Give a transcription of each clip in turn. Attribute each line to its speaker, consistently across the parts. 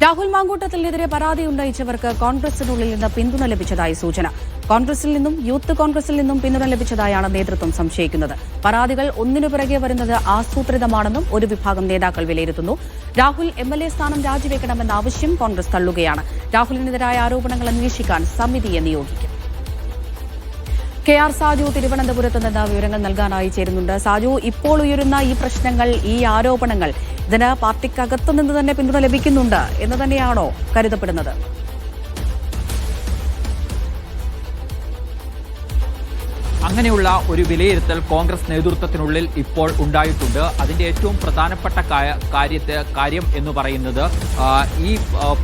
Speaker 1: രാഹുൽ മാങ്കൂട്ടത്തിനെതിരെ പരാതി ഉന്നയിച്ചവർക്ക് കോൺഗ്രസിനുള്ളിൽ നിന്ന് പിന്തുണ ലഭിച്ചതായി സൂചന. കോൺഗ്രസിൽ നിന്നും യൂത്ത് കോൺഗ്രസിൽ നിന്നും പിന്തുണ ലഭിച്ചതായാണ് നേതൃത്വം സംശയിക്കുന്നത്. പരാതികൾ ഒന്നിനു പിറകെ വരുന്നത് ആസൂത്രിതമാണെന്നും ഒരു വിഭാഗം നേതാക്കൾ വിലയിരുത്തുന്നു. രാഹുൽ എംഎൽഎ സ്ഥാനം രാജിവെക്കണമെന്ന ആവശ്യം കോൺഗ്രസ് തള്ളുകയാണ്. രാഹുലിനെതിരായ ആരോപണങ്ങൾ അന്വേഷിക്കാൻ സമിതിയെ നിയോഗിക്കും. കെ.ആർ. സാജു തിരുവനന്തപുരത്ത് നിന്ന് വിവരങ്ങൾ നൽകാനായി ചേരുന്നുണ്ട്. സാജു, ഇപ്പോൾ ഉയരുന്ന ഈ പ്രശ്നങ്ങൾ, ഈ ആരോപണങ്ങൾ, ഇതിന് പാർട്ടിക്കകത്തുനിന്ന് തന്നെ പിന്തുണ ലഭിക്കുന്നുണ്ട് എന്ന് തന്നെയാണോ കരുതപ്പെടുന്നത്?
Speaker 2: അങ്ങനെയുള്ള ഒരു വിലയിരുത്തൽ കോൺഗ്രസ് നേതൃത്വത്തിനുള്ളിൽ ഇപ്പോൾ ഉണ്ടായിട്ടുണ്ട്. അതിന്റെ ഏറ്റവും പ്രധാനപ്പെട്ട കാര്യം എന്ന് പറയുന്നത് ഈ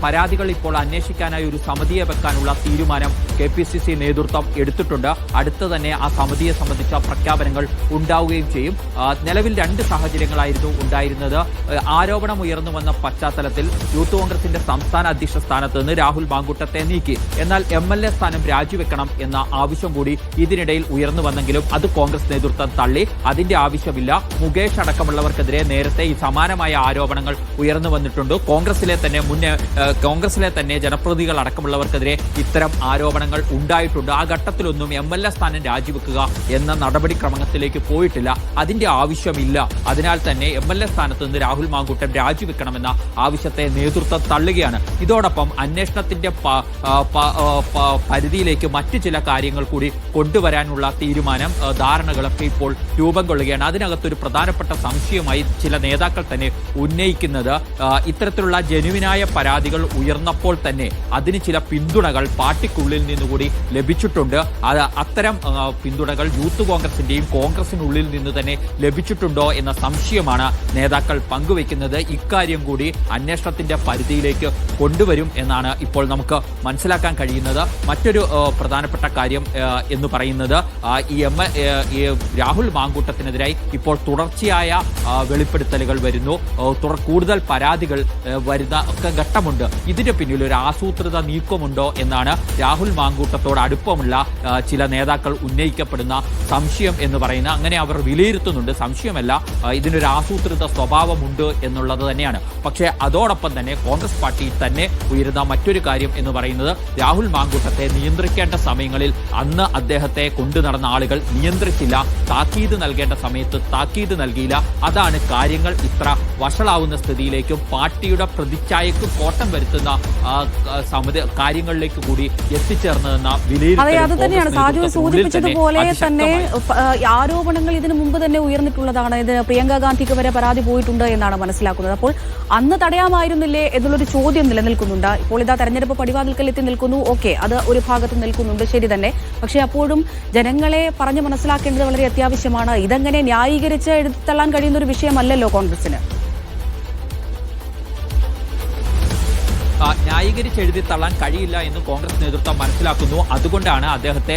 Speaker 2: പരാതികൾ ഇപ്പോൾ അന്വേഷിക്കാനായി ഒരു സമിതിയെ വെക്കാനുള്ള തീരുമാനം KPCC നേതൃത്വം എടുത്തിട്ടുണ്ട്. അടുത്ത് തന്നെ ആ സമിതിയെ സംബന്ധിച്ച പ്രഖ്യാപനങ്ങൾ ഉണ്ടാവുകയും ചെയ്യും. നിലവിൽ രണ്ട് സാഹചര്യങ്ങളായിരുന്നു ഉണ്ടായിരുന്നത്. ആരോപണം ഉയർന്നു വന്ന പശ്ചാത്തലത്തിൽ യൂത്ത് കോൺഗ്രസിന്റെ സംസ്ഥാന അധ്യക്ഷ സ്ഥാനത്ത് നിന്ന് രാഹുൽ മാങ്കൂട്ടത്തെ നീക്കി. എന്നാൽ MLA സ്ഥാനം രാജിവെക്കണം എന്ന ആവശ്യം കൂടി ഇതിനിടയിൽ ഉയർന്നു വന്നെങ്കിലും അത് കോൺഗ്രസ് നേതൃത്വം തള്ളി. അതിന്റെ ആവശ്യമില്ല. മുകേഷ് അടക്കമുള്ളവർക്കെതിരെ നേരത്തെ ഈ സമാനമായ ആരോപണങ്ങൾ ഉയർന്നു വന്നിട്ടുണ്ട്. കോൺഗ്രസിലെ തന്നെ ജനപ്രതിനിധികൾ അടക്കമുള്ളവർക്കെതിരെ ഇത്തരം ആരോപണങ്ങൾ ഉണ്ടായിട്ടുണ്ട്. ആ ഘട്ടത്തിലൊന്നും MLA സ്ഥാനം രാജിവെക്കുക എന്ന നടപടിക്രമത്തിലേക്ക് പോയിട്ടില്ല. അതിന്റെ ആവശ്യമില്ല. അതിനാൽ തന്നെ MLA സ്ഥാനത്ത് നിന്ന് രാഹുൽ മാങ്കൂട്ടം രാജിവെക്കണമെന്ന ആവശ്യത്തെ നേതൃത്വം തള്ളുകയാണ്. ഇതോടൊപ്പം അന്വേഷണത്തിന്റെ പരിധിയിലേക്ക് മറ്റു ചില കാര്യങ്ങൾ കൂടി കൊണ്ടുവരാനുള്ള തീരുമാനം, ധാരണകളൊക്കെ ഇപ്പോൾ രൂപം കൊള്ളുകയാണ്. അതിനകത്തൊരു പ്രധാനപ്പെട്ട സംശയമായി ചില നേതാക്കൾ തന്നെ ഉന്നയിക്കുന്നത് ഇത്തരത്തിലുള്ള ജനുവിനായ പരാതികൾ ഉയർന്നപ്പോൾ തന്നെ അതിന് ചില പിന്തുണകൾ പാർട്ടിക്കുള്ളിൽ നിന്നുകൂടി ലഭിച്ചിട്ടുണ്ട്. അത്തരം പിന്തുണകൾ യൂത്ത് കോൺഗ്രസിന്റെയും കോൺഗ്രസിനുള്ളിൽ നിന്ന് തന്നെ ലഭിച്ചിട്ടുണ്ടോ എന്ന സംശയമാണ് നേതാക്കൾ പങ്കുവയ്ക്കുന്നത്. ഇക്കാര്യം കൂടി അന്വേഷണത്തിന്റെ പരിധിയിലേക്ക് കൊണ്ടുവരും എന്നാണ് ഇപ്പോൾ നമുക്ക് മനസ്സിലാക്കാൻ കഴിയുന്നത്. മറ്റൊരു പ്രധാനപ്പെട്ട കാര്യം എന്ന് പറയുന്നത് ഈ രാഹുൽ മാങ്കൂട്ടത്തിനെതിരായി ഇപ്പോൾ തുടർച്ചയായ വെളിപ്പെടുത്തലുകൾ വരുന്നു. കൂടുതൽ പരാതികൾ വരുന്ന ഘട്ടമുണ്ട്. ഇതിന് പിന്നിൽ ഒരു ആസൂത്രിത നീക്കമുണ്ടോ എന്നാണ് രാഹുൽ മാങ്കൂട്ടത്തോട് അടുപ്പമുള്ള ചില നേതാക്കൾ ഉന്നയിക്കപ്പെടുന്ന സംശയം എന്ന് പറയുന്നത്. അങ്ങനെ അവർ വിലയിരുത്തുന്നുണ്ട്. സംശയമല്ല, ഇതിനൊരു ആസൂത്രിത സ്വഭാവമുണ്ട് എന്നുള്ളത് തന്നെയാണ്. പക്ഷേ അതോടൊപ്പം തന്നെ കോൺഗ്രസ് പാർട്ടിയിൽ തന്നെ ഉയരുന്ന മറ്റൊരു കാര്യം എന്ന് പറയുന്നത് രാഹുൽ മാങ്കൂട്ടത്തെ നിയന്ത്രിക്കേണ്ട സമയങ്ങളിൽ അന്ന് അദ്ദേഹത്തെ കൊണ്ടു നടന്ന ആളുകൾ നിയന്ത്രിച്ചില്ല. താക്കീത് നൽകേണ്ട സമയത്ത് താക്കീത് നൽകിയില്ല. അതാണ് കാര്യങ്ങൾ ഇത്ര വഷളാവുന്ന സ്ഥിതിയിലേക്കും പാർട്ടിയുടെ പ്രതിച്ഛായക്ക് കോട്ടം വരുത്തുന്ന കാര്യങ്ങളിലേക്ക് കൂടി എത്തിച്ചേർന്നതെന്ന
Speaker 1: സൂചിപ്പിച്ചതുപോലെ തന്നെ ആരോപണങ്ങൾ ഇതിനു മുമ്പ് തന്നെ ഉയർന്നിട്ടുള്ളതാണ്. ഇത് പ്രിയങ്ക ഗാന്ധിക്ക് വരെ പരാതി പോയിട്ടുണ്ട് എന്നാണ് മനസ്സിലാക്കുന്നത്. അപ്പോൾ അന്ന് തടയാമായിരുന്നില്ലേ എന്നുള്ളൊരു ചോദ്യം നിലനിൽക്കുന്നുണ്ട്. ഇപ്പോൾ ഇതാ തെരഞ്ഞെടുപ്പ് പടിവാതിൽക്കൽ എത്തി നിൽക്കുന്നു. ഓക്കെ, അത് ഒരു ഭാഗത്ത് നിൽക്കുന്നുണ്ട്, ശരി തന്നെ. പക്ഷേ അപ്പോഴും ജനങ്ങളെ പറഞ്ഞു മനസ്സിലാക്കേണ്ടത് വളരെ അത്യാവശ്യമാണ്. ഇതെങ്ങനെ ന്യായീകരിച്ച് എഴുതിത്തള്ളാൻ കഴിയുന്ന ഒരു വിഷയമല്ലല്ലോ കോൺഗ്രസിന്.
Speaker 2: ന്യായീകരിച്ച് എഴുതി തള്ളാൻ കഴിയില്ല എന്ന് കോൺഗ്രസ് നേതൃത്വം മനസ്സിലാക്കുന്നു. അതുകൊണ്ടാണ് അദ്ദേഹത്തെ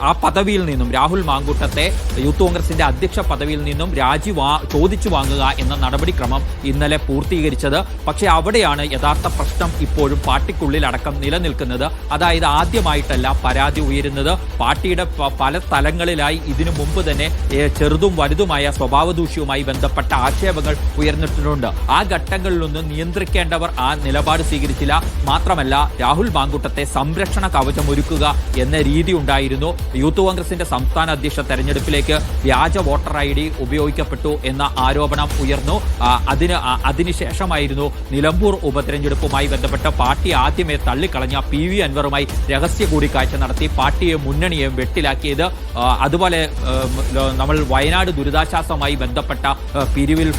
Speaker 2: ആ പദവിയിൽ നിന്നും, രാഹുൽ മാങ്കൂട്ടത്തെ യൂത്ത് കോൺഗ്രസിന്റെ അധ്യക്ഷ പദവിയിൽ നിന്നും ചോദിച്ചു വാങ്ങുക എന്ന നടപടിക്രമം ഇന്നലെ പൂർത്തീകരിച്ചത്. പക്ഷേ അവിടെയാണ് യഥാർത്ഥ പ്രശ്നം ഇപ്പോഴും പാർട്ടിക്കുള്ളിൽ അടക്കം നിലനിൽക്കുന്നത്. അതായത് ആദ്യമായിട്ടല്ല പരാതി ഉയരുന്നത്. പാർട്ടിയുടെ പല തലങ്ങളിലായി ഇതിനു മുമ്പ് തന്നെ ചെറുതും വലുതുമായ സ്വഭാവദൂഷ്യവുമായി ബന്ധപ്പെട്ട ആക്ഷേപങ്ങൾ ഉയർന്നിട്ടുണ്ട്. ആ ഘട്ടങ്ങളിലൊന്നും നിയന്ത്രിക്കേണ്ടവർ ആ നിലപാട് സ്വീകരിച്ചു. മാത്രമല്ല, രാഹുൽ മാങ്കൂട്ടത്തെ സംരക്ഷണ കവചം ഒരുക്കുക എന്ന രീതി ഉണ്ടായിരുന്നു. യൂത്ത് കോൺഗ്രസിന്റെ സംസ്ഥാന അധ്യക്ഷ തെരഞ്ഞെടുപ്പിലേക്ക് വ്യാജ വോട്ടർ ID ഉപയോഗിക്കപ്പെട്ടു എന്ന ആരോപണം ഉയർന്നു. അതിനുശേഷമായിരുന്നു നിലമ്പൂർ ഉപതെരഞ്ഞെടുപ്പുമായി ബന്ധപ്പെട്ട പാർട്ടി ആദ്യമേ തള്ളിക്കളഞ്ഞ PV അൻവറുമായി രഹസ്യ കൂടിക്കാഴ്ച നടത്തി പാർട്ടിയെ മുന്നണിയെ വെട്ടിലാക്കിയത്. അതുപോലെ നമ്മൾ വയനാട് ദുരിതാശ്വാസവുമായി ബന്ധപ്പെട്ട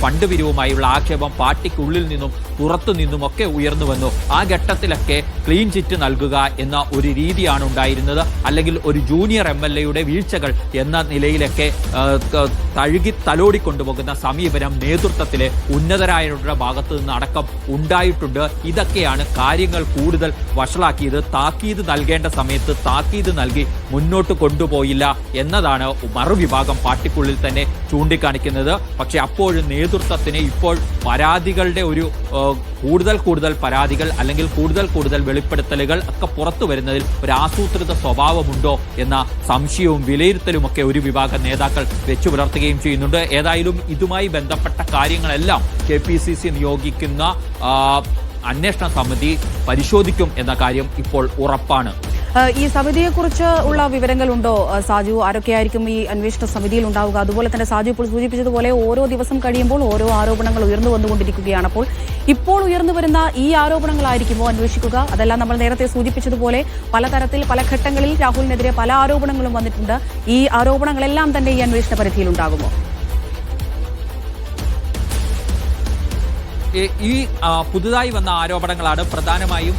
Speaker 2: ഫണ്ട് പിരിവുമായുള്ള ആക്ഷേപം പാർട്ടിക്കുള്ളിൽ നിന്നും പുറത്തു നിന്നുമൊക്കെ ഉയർന്നു വന്നു. ആ ഘട്ടത്തിലൊക്കെ ക്ലീൻ ചിറ്റ് നൽകുക എന്ന ഒരു രീതിയാണ് ഉണ്ടായിരുന്നത്. അല്ലെങ്കിൽ ഒരു ജൂനിയർ MLAയുടെ വീഴ്ചകൾ എന്ന നിലയിലൊക്കെ തലോടിക്കൊണ്ടുപോകുന്ന സമീപനം നേതൃത്വത്തിലെ ഉന്നതരായവരുടെ ഭാഗത്തു നിന്ന് അടക്കം ഉണ്ടായിട്ടുണ്ട്. ഇതൊക്കെയാണ് കാര്യങ്ങൾ കൂടുതൽ വഷളാക്കിയത്. താക്കീത് നൽകേണ്ട സമയത്ത് താക്കീത് നൽകി മുന്നോട്ട് കൊണ്ടുപോയില്ല എന്നതാണ് മറുവിഭാഗം പാർട്ടിക്കുള്ളിൽ തന്നെ ചൂണ്ടിക്കാണിക്കുന്നത്. പക്ഷെ അപ്പോഴും നേതൃത്വത്തിന് ഇപ്പോൾ പരാതികളുടെ ഒരു കൂടുതൽ പരാതികൾ അല്ലെങ്കിൽ കൂടുതൽ വെളിപ്പെടുത്തലുകൾ ഒക്കെ പുറത്തു വരുന്നതിൽ ഒരു ആസൂത്രിത സ്വഭാവമുണ്ടോ എന്ന സംശയവും വിലയിരുത്തലുമൊക്കെ ഒരു വിഭാഗം നേതാക്കൾ വെച്ചു പുലർത്തുകയും ചെയ്യുന്നുണ്ട്. ഏതായാലും ഇതുമായി ബന്ധപ്പെട്ട കാര്യങ്ങളെല്ലാം KPCC നിയോഗിക്കുന്ന അന്വേഷണ സമിതി പരിശോധിക്കും എന്ന കാര്യം ഇപ്പോൾ ഉറപ്പാണ്.
Speaker 1: ഈ സമിതിയെക്കുറിച്ച് ഉള്ള വിവരങ്ങളുണ്ടോ സാജു? ആരൊക്കെയായിരിക്കും ഈ അന്വേഷണ സമിതിയിൽ ഉണ്ടാവുക? അതുപോലെ തന്നെ സാജു ഇപ്പോൾ സൂചിപ്പിച്ചതുപോലെ ഓരോ ദിവസം കഴിയുമ്പോൾ ഓരോ ആരോപണങ്ങൾ ഉയർന്നു വന്നുകൊണ്ടിരിക്കുകയാണ്. അപ്പോൾ ഇപ്പോൾ ഉയർന്നു വരുന്ന ഈ ആരോപണങ്ങളായിരിക്കുമോ അന്വേഷിക്കുക? അതെല്ലാം നമ്മൾ നേരത്തെ സൂചിപ്പിച്ചതുപോലെ പലതരത്തിൽ പല ഘട്ടങ്ങളിൽ രാഹുലിനെതിരെ പല ആരോപണങ്ങളും വന്നിട്ടുണ്ട്. ഈ ആരോപണങ്ങളെല്ലാം തന്നെ ഈ അന്വേഷണ പരിധിയിൽ ഉണ്ടാകുമോ?
Speaker 2: ഈ പുതുതായി വന്ന ആരോപണങ്ങളാണ് പ്രധാനമായും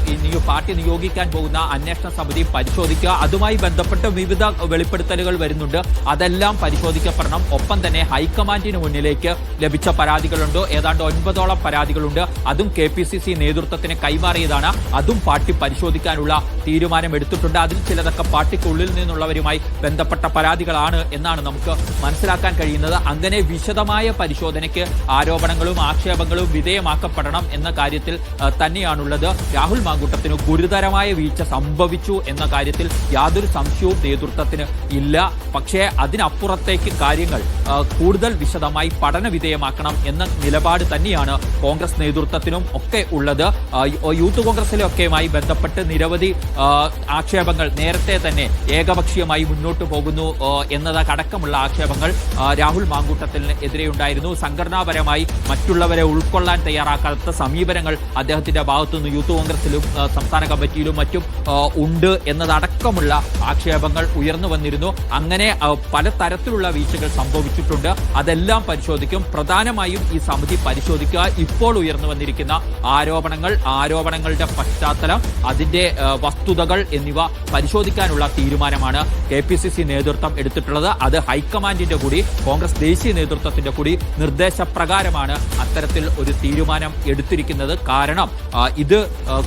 Speaker 2: പാർട്ടി നിയോഗിക്കാൻ പോകുന്ന അന്വേഷണ സമിതി പരിശോധിക്കുക. അതുമായി ബന്ധപ്പെട്ട് വിവിധ വെളിപ്പെടുത്തലുകൾ വരുന്നുണ്ട്. അതെല്ലാം പരിശോധിക്കപ്പെടണം. ഒപ്പം തന്നെ ഹൈക്കമാൻഡിന് മുന്നിലേക്ക് ലഭിച്ച പരാതികളുണ്ട്. ഏതാണ്ട് 9ഓളം പരാതികളുണ്ട്. അതും KPCC നേതൃത്വത്തിന് കൈമാറിയതാണ്. അതും പാർട്ടി പരിശോധിക്കാനുള്ള തീരുമാനമെടുത്തിട്ടുണ്ട്. അതിൽ ചിലതൊക്കെ പാർട്ടിക്കുള്ളിൽ നിന്നുള്ളവരുമായി ബന്ധപ്പെട്ട പരാതികളാണ് എന്നാണ് നമുക്ക് മനസ്സിലാക്കാൻ കഴിയുന്നത്. അങ്ങനെ വിശദമായ പരിശോധനയ്ക്ക് ആരോപണങ്ങളും ആക്ഷേപങ്ങളും വിധേയമാക്കപ്പെടണം എന്ന കാര്യത്തിൽ തന്നെയാണുള്ളത്. രാഹുൽ മാങ്കൂട്ടത്തിന് ഗുരുതരമായ വീഴ്ച സംഭവിച്ചു എന്ന കാര്യത്തിൽ യാതൊരു സംശയവും നേതൃത്വത്തിന് ഇല്ല. പക്ഷേ അതിനപ്പുറത്തേക്ക് കാര്യങ്ങൾ കൂടുതൽ വിശദമായി പഠന വിധേയമാക്കണം എന്ന നിലപാട് തന്നെയാണ് കോൺഗ്രസ് നേതൃത്വത്തിനും ഒക്കെ ഉള്ളത്. യൂത്ത് കോൺഗ്രസിലൊക്കെയുമായി ബന്ധപ്പെട്ട് നിരവധി ആക്ഷേപങ്ങൾ നേരത്തെ തന്നെ ഏകപക്ഷീയമായി മുന്നോട്ട് പോകുന്നു എന്നതടക്കമുള്ള ആക്ഷേപങ്ങൾ രാഹുൽ മാങ്കൂട്ടത്തിന് എതിരെയുണ്ടായിരുന്നു. സംഘടനാപരമായി മറ്റുള്ളവരെ ഉൾക്കൊള്ളാൻ തയ്യാറാക്കാത്ത സമീപനങ്ങൾ അദ്ദേഹത്തിന്റെ ഭാഗത്തുനിന്ന് യൂത്ത് കോൺഗ്രസിലും സംസ്ഥാന കമ്മിറ്റിയിലും മറ്റും ഉണ്ട് എന്നതടക്കമുള്ള ആക്ഷേപങ്ങൾ ഉയർന്നു വന്നിരുന്നു. അങ്ങനെ പലതരത്തിലുള്ള വീഴ്ചകൾ സംഭവിച്ചിട്ടുണ്ട്. അതെല്ലാം പരിശോധിക്കും. പ്രധാനമായും ഈ സമിതി പരിശോധിക്കുക ഇപ്പോൾ ഉയർന്നു വന്നിരിക്കുന്ന ആരോപണങ്ങളുടെ പശ്ചാത്തലം, അതിന്റെ വസ്തുതകൾ എന്നിവ പരിശോധിക്കാനുള്ള തീരുമാനമാണ് KPCC നേതൃത്വം എടുത്തിട്ടുള്ളത്. അത് ഹൈക്കമാൻഡിന്റെ കൂടി കോൺഗ്രസ് ദേശീയ നേതൃത്വത്തിന്റെ കൂടി നിർദ്ദേശപ്രകാരമാണ് അത്തരത്തിൽ ഒരു തീരുമാനം എടുത്തിരിക്കുന്നത്. കാരണം ഇത്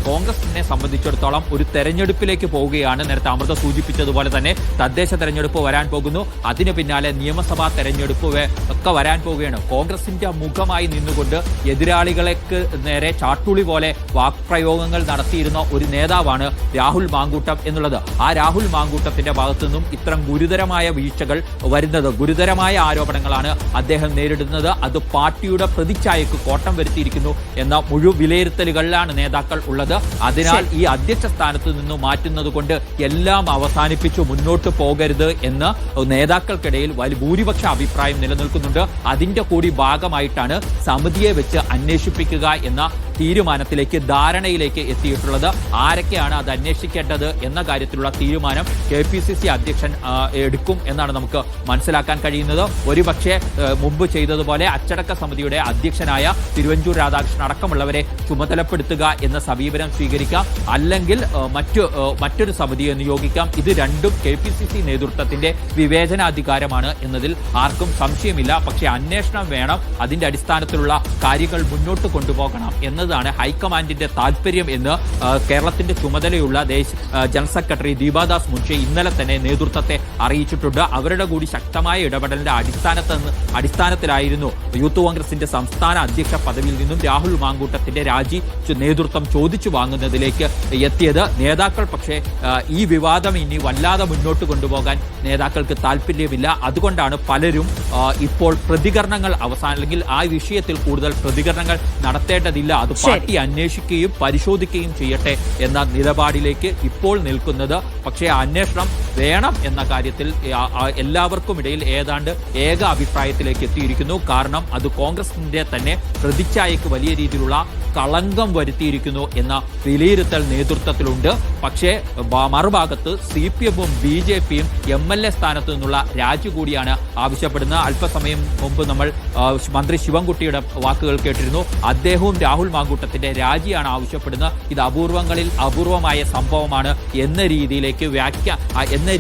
Speaker 2: കോൺഗ്രസിനെ സംബന്ധിച്ചിടത്തോളം ഒരു തെരഞ്ഞെടുപ്പിലേക്ക് പോവുകയാണ്. നേരത്തെ അമൃത സൂചിപ്പിച്ചതുപോലെ തന്നെ തദ്ദേശ തെരഞ്ഞെടുപ്പ് വരാൻ പോകുന്നു. അതിന് പിന്നാലെ നിയമസഭാ തെരഞ്ഞെടുപ്പ് ഒക്കെ വരാൻ പോവുകയാണ്. കോൺഗ്രസിന്റെ മുഖമായി നിന്നുകൊണ്ട് എതിരാളികൾക്ക് നേരെ ചാട്ടുളി പോലെ വാക്പ്രയോഗങ്ങൾ നടത്തിയിരുന്ന ഒരു നേതാവാണ് രാഹുൽ മാങ്കൂട്ടം എന്നുള്ളത്. ആ രാഹുൽ മാങ്കൂട്ടത്തിന്റെ ഭാഗത്തു നിന്നും ഇത്തരം ഗുരുതരമായ വീഴ്ചകൾ വരുന്നത്, ഗുരുതരമായ ആരോപണങ്ങളാണ് അദ്ദേഹം നേരിടുന്നത്. അത് പാർട്ടിയുടെ പ്രതിച്ഛായക്ക് കോട്ടം വരുത്തിയിരിക്കുന്നു എന്ന മുഴുവൻ വിലയിരുത്തലുകളിലാണ് നേതാക്കൾ ഉള്ളത്. അതിനാൽ ഈ അധ്യക്ഷ സ്ഥാനത്ത് നിന്ന് മാറ്റുന്നത് കൊണ്ട് എല്ലാം അവസാനിപ്പിച്ചു മുന്നോട്ട് പോകരുത് എന്ന് നേതാക്കൾക്കിടയിൽ വലിയ ഭൂരിപക്ഷ അഭിപ്രായം നിലനിൽക്കുന്നുണ്ട്. അതിന്റെ കൂടി ഭാഗമായിട്ടാണ് സമിതിയെ വെച്ച് അന്വേഷിപ്പിക്കുക എന്ന തീരുമാനത്തിലേക്ക്, ധാരണയിലേക്ക് എത്തിയിട്ടുള്ളത്. ആരൊക്കെയാണ് അത് അന്വേഷിക്കേണ്ടത് എന്ന കാര്യത്തിലുള്ള തീരുമാനം KPCC അധ്യക്ഷൻ എടുക്കും എന്നാണ് നമുക്ക് മനസ്സിലാക്കാൻ കഴിയുന്നത്. ഒരുപക്ഷെ മുമ്പ് ചെയ്തതുപോലെ അച്ചടക്ക സമിതിയുടെ അധ്യക്ഷനായ തിരുവഞ്ചൂർ രാധാകൃഷ്ണൻ അടക്കമുള്ളവരെ ചുമതലപ്പെടുത്തുക എന്ന സമീപനം സ്വീകരിക്കാം. അല്ലെങ്കിൽ മറ്റൊരു സമിതിയെ നിയോഗിക്കാം. ഇത് രണ്ടും KPCC നേതൃത്വത്തിന്റെ വിവേചനാധികാരമാണ് എന്നതിൽ ആർക്കും സംശയമില്ല. പക്ഷേ അന്വേഷണം വേണം, അതിന്റെ അടിസ്ഥാനത്തിലുള്ള കാര്യങ്ങൾ മുന്നോട്ട് കൊണ്ടുപോകണം എന്നതാണ് ഹൈക്കമാൻഡിന്റെ താല്പര്യം എന്ന് കേരളത്തിന്റെ ചുമതലയുള്ള ജനറൽ സെക്രട്ടറി ദീപാദാസ് മുൻഷി ഇന്നലെ തന്നെ നേതൃത്വത്തെ അറിയിച്ചിട്ടുണ്ട്. അവരുടെ കൂടി ശക്തമായ ഇടപെടലിന്റെ അടിസ്ഥാനത്തിലായിരുന്നു യൂത്ത് കോൺഗ്രസിന്റെ സംസ്ഥാന അധ്യക്ഷ പദവിയിൽ നിന്നും രാഹുൽ മാങ്കൂട്ടത്തിന്റെ രാജി നേതൃത്വം ചോദിച്ചു വാങ്ങുന്നതിലേക്ക് എത്തിയത്. നേതാക്കൾ പക്ഷേ ഈ വിവാദം ഇനി വല്ലാതെ മുന്നോട്ട് കൊണ്ടുപോകാൻ നേതാക്കൾക്ക് താല്പര്യമില്ല. അതുകൊണ്ടാണ് പലരും ഇപ്പോൾ പ്രതികരണങ്ങൾ അല്ലെങ്കിൽ ആ വിഷയത്തിൽ കൂടുതൽ പ്രതികരണങ്ങൾ നടത്തേണ്ടതില്ല, അത് പാർട്ടി അന്വേഷിക്കുകയും പരിശോധിക്കുകയും ചെയ്യട്ടെ എന്ന നിലപാടിലേക്ക് ഇപ്പോൾ നിൽക്കുന്നത്. പക്ഷേ അന്വേഷണം വേണം എന്ന കാര്യത്തിൽ എല്ലാവർക്കും ഇടയിൽ ഏതാണ്ട് ഏക അഭിപ്രായത്തിലേക്ക് എത്തിയിരിക്കുന്നു. കാരണം അത് കോൺഗ്രസിന്റെ തന്നെ പ്രതിച്ഛായക്ക് വലിയ രീതിയിലുള്ള കളങ്കം വരുത്തിയിരിക്കുന്നു എന്ന വിലയിരുത്തൽ നേതൃത്വത്തിലുണ്ട്. പക്ഷേ മറുഭാഗത്ത് CPM-ഉം BJP-യും MLA സ്ഥാനത്തു നിന്നുള്ള രാജി കൂടിയാണ് ആവശ്യപ്പെടുന്നത്. അല്പസമയം മുമ്പ് നമ്മൾ മന്ത്രി ശിവൻകുട്ടിയുടെ വാക്കുകൾ കേട്ടിരുന്നു. അദ്ദേഹവും രാഹുൽ മാങ്കൂട്ടത്തിന്റെ രാജിയാണ് ആവശ്യപ്പെടുന്നത്. ഇത് അപൂർവങ്ങളിൽ അപൂർവമായ സംഭവമാണ് എന്ന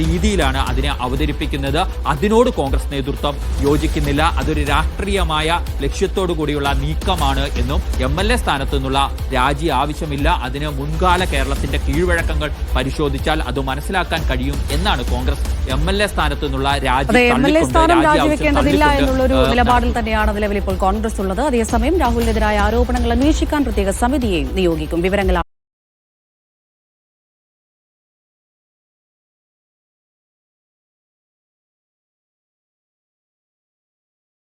Speaker 2: രീതിയിലാണ് അതിനെ അവതരിപ്പിക്കുന്നത്. അതിനോട് കോൺഗ്രസ് നേതൃത്വം യോജിക്കുന്നില്ല. അതൊരു രാഷ്ട്രീയമായ ലക്ഷ്യത്തോടു കൂടിയുള്ള നീക്കമാണ് എന്നും MLA സ്ഥാനത്ത് നിന്നുള്ള രാജി ആവശ്യമില്ല, അതിന് മുൻകാല കേരളത്തിന്റെ കീഴ്വഴക്കങ്ങൾ പരിശോധിച്ചാൽ അത് മനസ്സിലാക്കാൻ കഴിയും എന്നാണ് കോൺഗ്രസ് MLA സ്ഥാനത്ത് നിന്നുള്ള
Speaker 1: രാജിവെക്കേണ്ടതില്ല എന്നുള്ളൊരു നിലപാടിൽ തന്നെയാണ് നിലവിൽ ഇപ്പോൾ കോൺഗ്രസ് ഉള്ളത്. അതേസമയം രാഹുലിനെതിരായ ആരോപണങ്ങൾ അന്വേഷിക്കാൻ പ്രത്യേക സമിതിയെയും നിയോഗിക്കും. വിവരങ്ങൾ